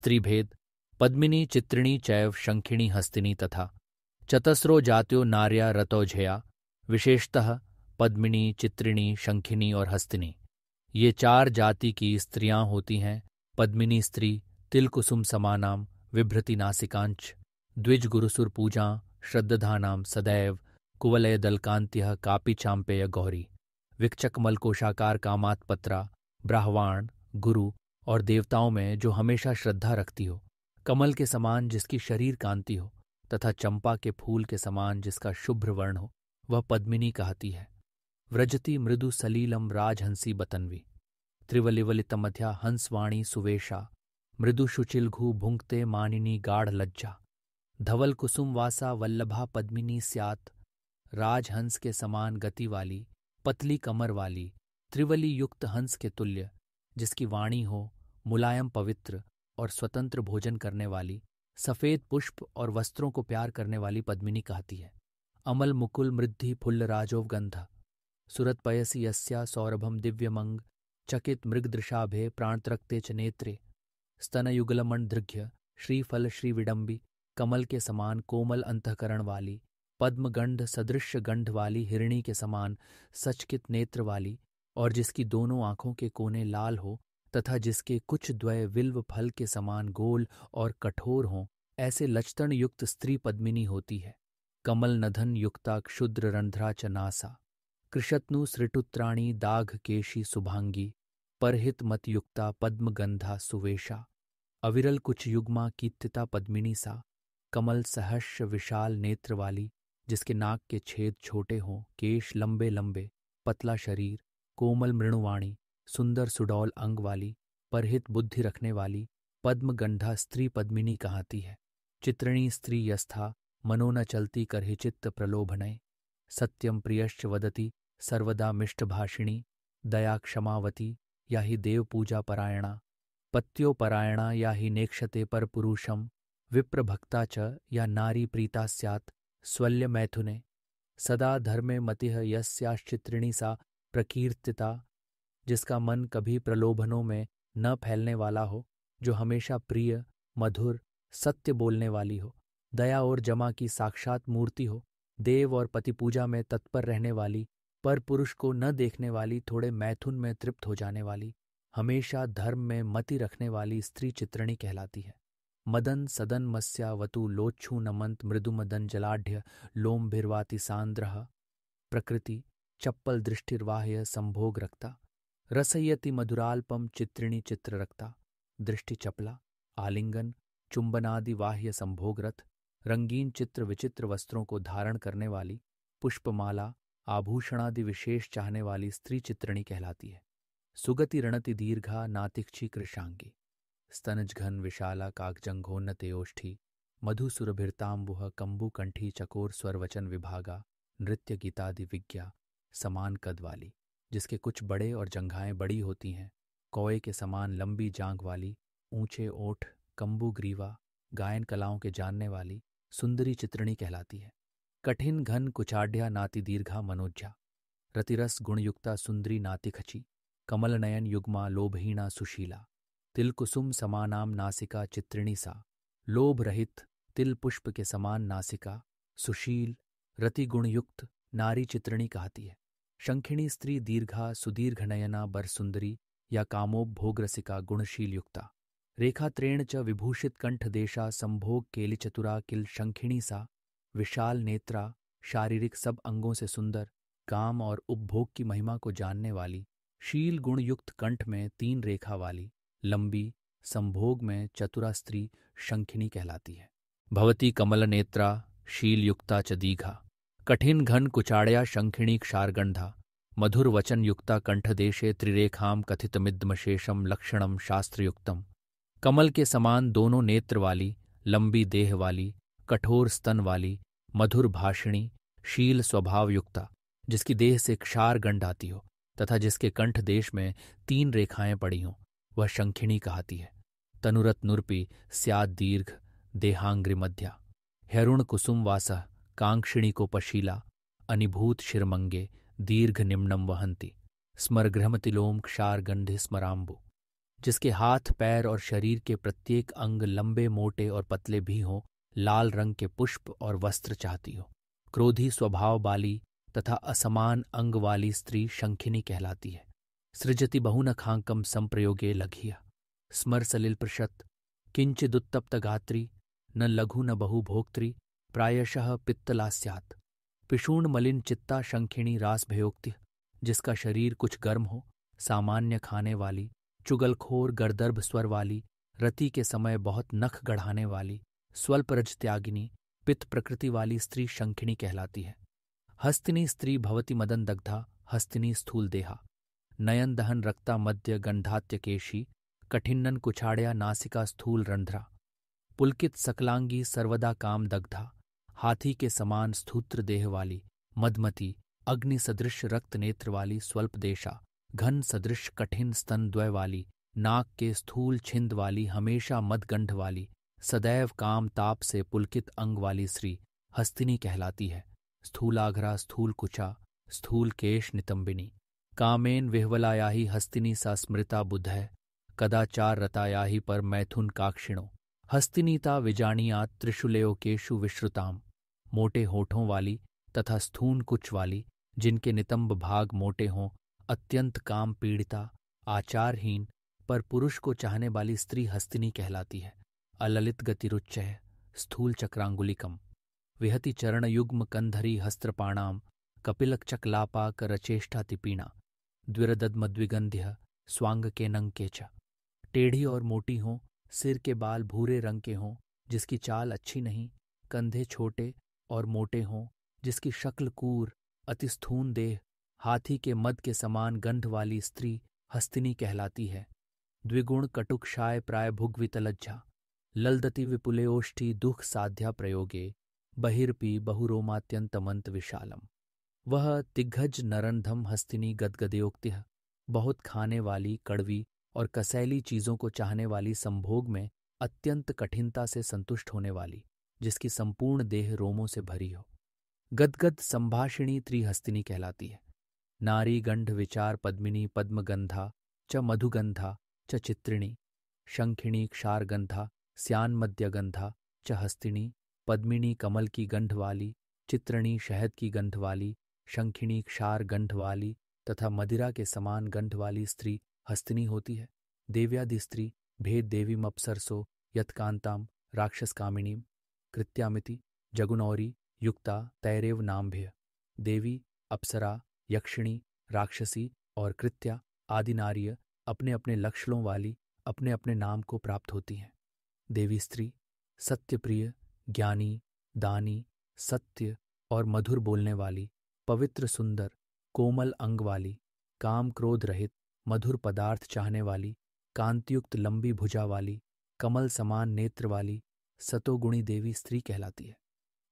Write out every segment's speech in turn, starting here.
स्त्रीभेद पद्मिनी चित्रिणी चैव शंखिणी हस्तिनी तथा चतस्रो जात्यो नार्या रतौझया विशेषतः पद्मिनी चित्रिणी शंखिनी और हस्तिनी। ये 4 जाति की स्त्रियां होती हैं। पद्मिनी स्त्री तिलकुसुम समानाम विभ्रति नासिकांच द्विज गुरुसुर पूजा श्रद्धानाम सदैव कुवलय दलकांत्यः कापी चांपेय गौरी विकचकमल कोशाकार कामात्पत्रा ब्राह्वाण गुरु और देवताओं में जो हमेशा श्रद्धा रखती हो, कमल के समान जिसकी शरीर कांति हो तथा चंपा के फूल के समान जिसका शुभ्र वर्ण हो, वह पद्मिनी कहती है। व्रजति मृदु सलीलम राजहंसी बतन्वी त्रिवलिवलितमध्या हंसवाणी सुवेशा मृदु शुचिलघु भुंक्ते मानिनी गाढ़ लज्जा धवल कुसुम वासा वल्लभा पद्मिनी स्यात्। राजहंस के समान गति वाली पतली कमर वाली त्रिवली युक्त हंस के तुल्य जिसकी वाणी हो, मुलायम पवित्र और स्वतंत्र भोजन करने वाली, सफेद पुष्प और वस्त्रों को प्यार करने वाली पद्मिनी कहती है। अमल मुकुल मृद्धि फुल्ल राजोव गंध सुरत पयसी यस्या सौरभम दिव्यमंग चकित मृगदृशाभे प्राणत्रक्ते च नेत्रे स्तनयुगलमण धृघ्य श्रीफल श्रीविडंबी कमल के समान कोमल अंतःकरण वाली, पद्मगंध सदृश गंध वाली हिरणी के समान सचकित नेत्र वाली और जिसकी दोनों आंखों के कोने लाल हो तथा जिसके कुछ द्वय विल्व फल के समान गोल और कठोर हों, ऐसे लचतण युक्त स्त्री पद्मिनी होती है। कमल नधन युक्ता क्षुद्र रंध्रा च नासा कृशत्नु सृटुत्राणी दाघ केशी सुभांगी परहित मत युक्ता पद्मगंधा सुवेशा अविरल कुछ युग्मा कीर्तिता पद्मिनी सा कमल सहर्ष विशाल नेत्र वाली जिसके नाक के छेद छोटे हों, केश लंबे लंबे, पतला शरीर, कोमल मृणुवाणी, सुंदर सुडौल अंग वाली, परहित बुद्धि रखने वाली पद्मगंधा स्त्री पद्मिनी कहती है। चित्रिणी स्त्री यस्था मनो न चलती करहि चित्त प्रलोभनय सत्यम प्रियश्च वदति सर्वदा मिष्टभाषिणी दया क्षमावती या ही देव पूजा परायणा पत्योपरायणा या ही नेक्षते पर पुरुषम विप्रभक्ता च या नारी प्रीता स्यात् स्वल्य मैथुने सदा धर्मे मतिः यस्याश्चित्रिणी सा प्रकीर्तिता जिसका मन कभी प्रलोभनों में न फैलने वाला हो, जो हमेशा प्रिय मधुर सत्य बोलने वाली हो, दया और जमा की साक्षात मूर्ति हो, देव और पति पूजा में तत्पर रहने वाली, पर पुरुष को न देखने वाली, थोड़े मैथुन में तृप्त हो जाने वाली, हमेशा धर्म में मति रखने वाली स्त्री चित्रिणी कहलाती है। मदन सदन मस्यावतु लोच्छू नमंत मृदु मदन जलाढ़ लोम भिर्वाति सांद्रः प्रकृति चप्पल दृष्टिर्वाह्य संभोग रक्ता रसयति मधुराल्पम चित्रिणी चित्र रक्ता दृष्टि चपला आलिंगन चुंबनादि बाह्य संभोग रथ रंगीन चित्र विचित्र वस्त्रों को धारण करने वाली पुष्पमाला आभूषणादि विशेष चाहने वाली स्त्री चित्रिणी कहलाती है। सुगति रणति दीर्घा नातिक्षी कृशांगी स्तनजघन विशाला काकजंघोन्नते ओष्ठी मधुसुरभिर्तांबुह कंबुकंठी चकोर स्वरवचन विभागा नृत्य गीतादि विज्ञा समान कद वाली जिसके कुछ बड़े और जंघाएं बड़ी होती हैं, कौए के समान लंबी जांघ वाली, ऊंचे ओठ, कंबू ग्रीवा, गायन कलाओं के जानने वाली सुंदरी चित्रिणी कहलाती है। कठिन घन कुचाढ़्या नाति दीर्घा मनोज्ञा रतिरस गुणयुक्ता सुंदरी नाति खची कमल नयन युग्मा लोभहीना सुशीला तिलकुसुम समानाम नासिका चित्रिणी सा लोभ रहित तिल पुष्प के समान नासिका सुशील रति गुणयुक्त नारी चित्रिणी कहती है। शंखिणी स्त्री दीर्घा सुदीर्घ नयना बर सुंदरी या कामोपभोग रसिका गुणशील युक्ता रेखा त्रेण च विभूषित कंठ देशा संभोग केलि चतुरा किल शंखिणी सा विशाल नेत्रा शारीरिक सब अंगों से सुंदर काम और उपभोग की महिमा को जानने वाली शील गुण युक्त कंठ में 3 रेखा वाली लंबी संभोग में चतुरा स्त्री शंखिनी कहलाती है। भवती कमल नेत्रा शील युक्ता च दीघा कठिन घन कुचाड़या शंखिणी क्षारगंधा मधुर वचन युक्ता कंठदेशे त्रिरेखाम कथितमिद्मशेषम लक्षणम शास्त्रयुक्तम कमल के समान दोनों नेत्र वाली लंबी देह वाली कठोर स्तन वाली मधुर भाषिणी शील स्वभाव युक्ता जिसकी देह से क्षार गंध आती हो तथा जिसके कंठ देश में 3 रेखाएं पड़ी हों, वह शंखिणी कहती है। तनुरत नुर्पी स्याद दीर्घ देहांग्रि मध्या हैरुण कुसुम वासः कांक्षिणी को पशीला अनिभूत शिरमंगे दीर्घ निम्नम वहंती स्मरगृहमतिलोम क्षार गंधि स्मराम्बु जिसके हाथ पैर और शरीर के प्रत्येक अंग लंबे मोटे और पतले भी हों, लाल रंग के पुष्प और वस्त्र चाहती हो। क्रोधी स्वभाव वाली तथा असमान अंग वाली स्त्री शंखिनी कहलाती है। सृजति बहुनखांकम संप्रयोगे लघिया स्मर सलिल प्रशत किंचिदुत्तप्त गात्री न लघु न बहु भोक्त्री प्रायशः पित्तला स्यात्। पिशूण मलिन चित्ता शंखिणी रास भयोक्ति, जिसका शरीर कुछ गर्म हो, सामान्य खाने वाली, चुगलखोर गर्दर्भ स्वर वाली, रति के समय बहुत नख गढ़ाने वाली, स्वल्प रज त्यागिनी, पित्त प्रकृति वाली स्त्री शंखिणी कहलाती है। हस्तिनी स्त्री भवति मदन दग्धा हस्तिनी स्थूल देहा, नयन दहन रक्ता मध्य गंधात्य केशी, कठिन्नन कुछाड़या नासिका स्थूल रंध्रा, पुलकित सकलांगी सर्वदा काम दग्धा, हाथी के समान स्थूत्र देह वाली, मदमती, अग्नि सदृश रक्त नेत्र वाली स्वल्प देशा, घन सदृश कठिन स्तन द्वय वाली, नाक के स्थूल छिंद वाली, हमेशा मदगंध वाली, सदैव काम ताप से पुलकित अंग वाली स्त्री हस्तिनी कहलाती है। स्थूलाघ्रा स्थूल कुचा स्थूल केश नितंबिनी, कामेन विह्वलायाहि हस्तिनी सा स्मृता बुधै, कदाचार रतायाहि पर मैथुन काक्षिणो, हस्तिनीता विजानियात त्रिशूलयो केशु विश्रुताम। मोटे होठों वाली तथा स्थूल कुच वाली, जिनके नितंब भाग मोटे हों, अत्यंत काम पीड़िता, आचारहीन पर पुरुष को चाहने वाली स्त्री हस्तिनी कहलाती है। अललित गतिरुच्चय स्थूल चक्रांगुलिकम, विहति चरण युग्म कंधरी हस्त्रपाणाम, कपिलक चकलापाक रचेष्टा तिपीणा, द्विरदद्मद्विगंध्य स्वांग के नंग के च। टेढ़ी और मोटी हों, सिर के बाल भूरे रंग के हों, जिसकी चाल अच्छी नहीं, कंधे छोटे और मोटे हों, जिसकी शक्ल कूर, अति स्थूल देह, हाथी के मद के समान गंध वाली स्त्री हस्तिनी कहलाती है। द्विगुण कटुक्षाय प्राय भुग्वितलज्जा, ललदति विपुलेओष्ठी दुख साध्या प्रयोगे, बहिर्पी बहुरोमात्यंतमंत विशालम। वह तिग्घज नरंधम हस्तिनी गदगदयोक्तिः, बहुत खाने वाली, कड़वी और कसैली चीजों को चाहने वाली, संभोग में अत्यंत कठिनता से संतुष्ट होने वाली, जिसकी संपूर्ण देह रोमों से भरी हो। गदगद संभाषिणी त्रिहस्तिनी कहलाती है। नारी गंध विचार पद्मिनी पद्मगंधा च मधुगंधा च चित्रिणी, शंखिणी क्षारगंधा स्यान मध्यगंधा च हस्तिनी, पद्मिनी कमल की गंध वाली, चित्रिणी शहद की गंध वाली, शंखिणी क्षार गंध वाली तथा मदिरा के समान गंध वाली स्त्री हस्तिनी होती है। देव्यादि स्त्री भेद देवीम अप्सरसो यत्कांताम राक्षस कामिनीम, कृत्यामिति जगुनौरी युक्ता तैरेव नामभ्य। देवी, अप्सरा, यक्षिणी, राक्षसी और कृत्या आदि नारिय अपने अपने लक्षणों वाली अपने अपने नाम को प्राप्त होती हैं। देवी स्त्री सत्यप्रिय, ज्ञानी, दानी, सत्य और मधुर बोलने वाली, पवित्र, सुंदर, कोमल अंग वाली, काम क्रोध रहित, मधुर पदार्थ चाहने वाली, कांतियुक्त लंबी भुजा वाली, कमल समान नेत्र वाली, सतोगुणी देवी स्त्री कहलाती है।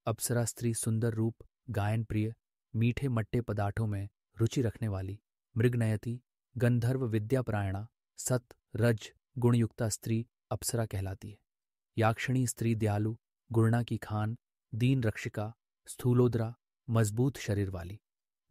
अप्सरा स्त्री सुंदर रूप, गायन प्रिय, मीठे मट्टे पदार्थों में रुचि रखने वाली, मृगनयति, गंधर्व विद्यापरायणा, सत रज गुणयुक्ता स्त्री अप्सरा कहलाती है। याक्षिणी स्त्री दयालु, गुणना की खान, दीन रक्षिका, स्थूलोदरा, मजबूत शरीर वाली,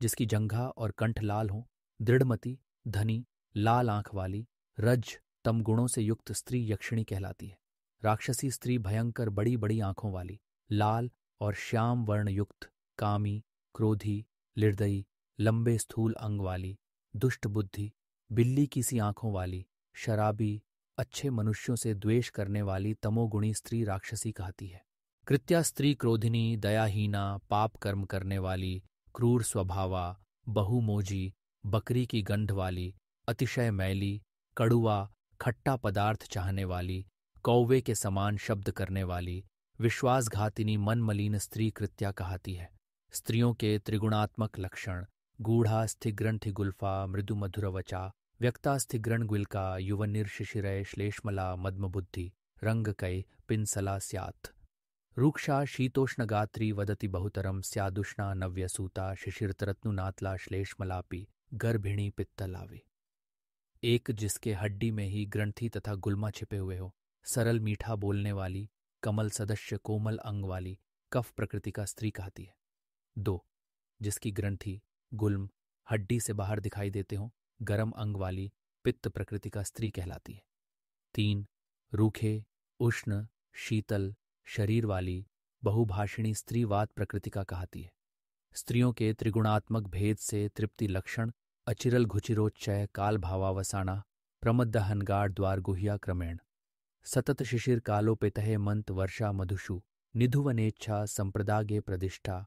जिसकी जंघा और कंठ लाल हों, दृढ़मति, धनी, लाल आंख वाली, रज तम गुणों से युक्त स्त्री यक्षिणी कहलाती है। राक्षसी स्त्री भयंकर बड़ी बड़ी आंखों वाली, लाल और श्याम वर्ण युक्त, कामी, क्रोधी, निर्दयी, लंबे स्थूल अंग वाली, दुष्ट बुद्धि, बिल्ली की सी आंखों वाली, शराबी, अच्छे मनुष्यों से द्वेष करने वाली तमोगुणी स्त्री राक्षसी कहती है। कृत्या स्त्री क्रोधिनी, दयाहीना, पाप कर्म करने वाली, क्रूर स्वभावा, बहुमोजी, बकरी की गंध वाली, अतिशय मैली, कड़ुआ, खट्टा पदार्थ चाहने वाली, कौवे के समान शब्द करने वाली, विश्वासघातिनी मन मलिन स्त्री कृत्या कहती है। स्त्रियों के त्रिगुणात्मक लक्षण: गूढ़ा स्थिग्रंथि गुल्फा मृदु मधुरवचा, व्यक्ता स्थिग्रण गुल्का युवनिर्शिशिरय श्लेष्मला मद्मबुद्धि रंगकय पिंसला स्यात्। रूक्षा शीतोष्णगात्री वदति बहुतरम स्यादुष्णा नव्यसूता शिशिरतरत्नुनातला श्लेष्मलापि गर्भिणी पित्तलावे। एक जिसके हड्डी में ही ग्रंथि तथा गुल्मा छिपे हुए हो, सरल मीठा बोलने वाली, कमल सदस्य कोमल अंग वाली, कफ प्रकृति का स्त्री कहती है। 2. जिसकी ग्रंथि गुल्म हड्डी से बाहर दिखाई देते हो, गर्म अंग वाली, पित्त प्रकृति का स्त्री कहलाती है। 3. रूखे, उष्ण, शीतल शरीर वाली बहुभाषिणी स्त्री वात प्रकृति का कहती है। स्त्रियों के त्रिगुणात्मक भेद से तृप्ति लक्षण अचिरल घुचिरोच्चय काल भावावसाना प्रमदहनगाढ़ द्वार गुह्या क्रमेण सतत शिशिर कालोपेतहे मंत वर्षा मधुषु निधुवनेच्छा संप्रदागे प्रदिष्ठा।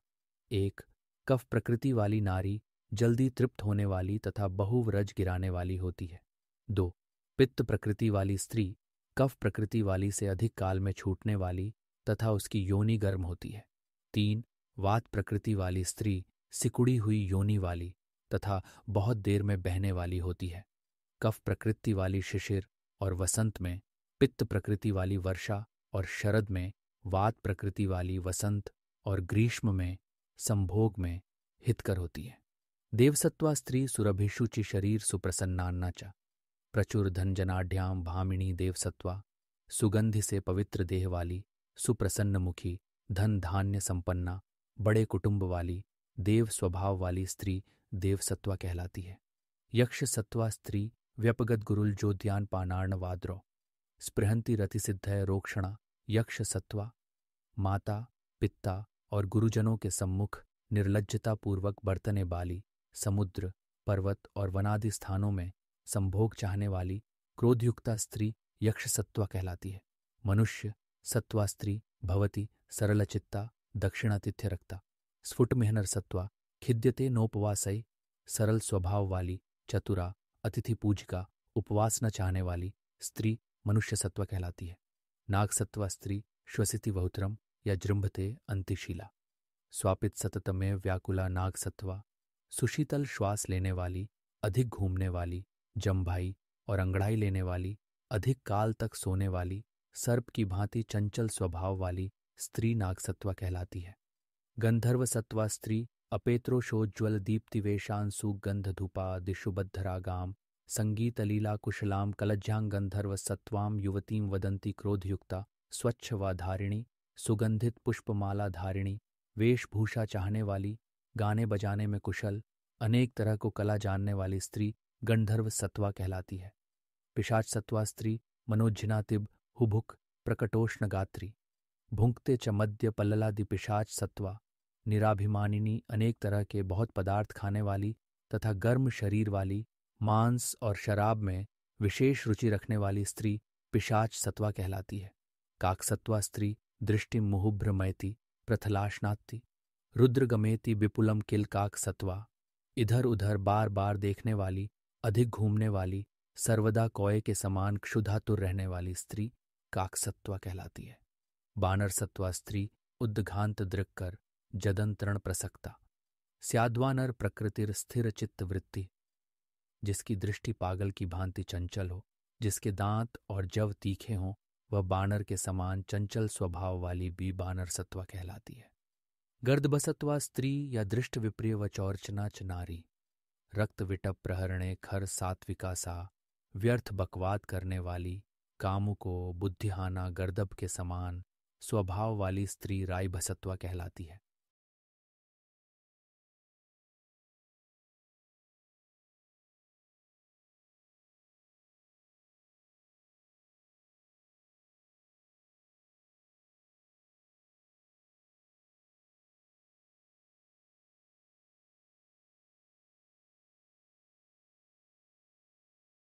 1. कफ प्रकृति वाली नारी जल्दी तृप्त होने वाली तथा बहुव्रज गिराने वाली होती है। 2. पित्त प्रकृति वाली स्त्री कफ प्रकृति वाली से अधिक काल में छूटने वाली तथा उसकी योनि गर्म होती है। 3. वात प्रकृति वाली स्त्री सिकुड़ी हुई योनि वाली तथा बहुत देर में बहने वाली होती है। कफ प्रकृति वाली शिशिर और वसंत में, पित्त प्रकृति वाली वर्षा और शरद में, वात प्रकृति वाली वसंत और ग्रीष्म में, संभोग में हितकर होती है। देवसत्वा स्त्री सुरभिषुचि शरीर सुप्रसन्नान्ना च प्रचुर धनजनाढ्याम भामिनी देवसत्वा सुगंधि से पवित्र देह वाली सुप्रसन्न मुखी धन धान्य संपन्ना बड़े कुटुंब वाली देव स्वभाव वाली स्त्री देवसत्वा कहलाती है। यक्ष सत्वा स्त्री व्यपगत गुरुल जोध्यान पानार्ण वाद्रो स्पृहंति रतिसिद्धय रोक्षणा यक्ष सत्वा माता पिता और गुरुजनों के सम्मुख निर्लज्जता पूर्वक बर्तने बाली समुद्र पर्वत और वनादि स्थानों में संभोग चाहने वाली क्रोधयुक्ता स्त्री यक्ष सत्वा कहलाती है। मनुष्य सत्वा स्त्री भवती सरलचित्ता दक्षिणातिथ्य रक्ता स्फुट मेहनर सत्वा खिद्यते नोपवासई सरल स्वभाव वाली चतुरा अतिथि पूजिका उपवास न चाहने वाली स्त्री मनुष्य सत्व कहलाती है। नाग सत्वा स्त्री श्वसिति बहुत्रम या जृंभते अंतिशीला स्वापित सततमेव व्याकुला नाग सत्वा सुशीतल श्वास लेने वाली अधिक घूमने वाली जम्भाई और अंगड़ाई लेने वाली अधिक काल तक सोने वाली सर्प की भांति चंचल स्वभाव वाली स्त्री नागसत्वा कहलाती है। गंधर्व सत्वा स्त्री अपेत्रोशोज्ज्वल दीप्तिवेशांसु गंधधूपा दिशुबद्धरागाम संगीत लीला कुशलाम कलज्जांग गंधर्व सत्वाम युवतीम वदंती क्रोधयुक्ता स्वच्छ व धारिणी सुगंधित पुष्पमाला धारिणी वेशभूषा चाहने वाली गाने बजाने में कुशल अनेक तरह को कला जानने वाली स्त्री गंधर्व सत्वा कहलाती है। पिशाच सत्वा स्त्री मनोज्जिनातिब हुभुक प्रकटोष्ण गात्री भुंकते च मध्य पल्ललादि पिशाच सत्वा निराभिमानिनी अनेक तरह के बहुत पदार्थ खाने वाली तथा गर्म शरीर वाली मांस और शराब में विशेष रुचि रखने वाली स्त्री पिशाच सत्वा कहलाती है। काकसत्वा स्त्री दृष्टि मुहुभ्रमयति प्रथलाशनात्ति रुद्रगमेति विपुलम किल काक सत्वा इधर उधर बार बार देखने वाली अधिक घूमने वाली सर्वदा कौए के समान क्षुधातुर रहने वाली स्त्री काकसत्वा कहलाती है। बानर सत्वा स्त्री उद्घांत दृक्कर जदंतरण प्रसक्ता स्याद्वानर प्रकृतिर स्थिर चित्त वृत्ति जिसकी दृष्टि पागल की भांति चंचल हो, जिसके दांत और जव तीखे हों, वह बानर के समान चंचल स्वभाव वाली भी बानर सत्वा कहलाती है। गर्दभसत्वा स्त्री या दृष्ट विप्रिय व चौर्चना च नारी रक्त विटप प्रहरणे खर सात्विका सा व्यर्थ बकवाद करने वाली कामुको बुद्धिहाना गर्दभ के समान स्वभाव वाली स्त्री रायभसत्वा कहलाती है।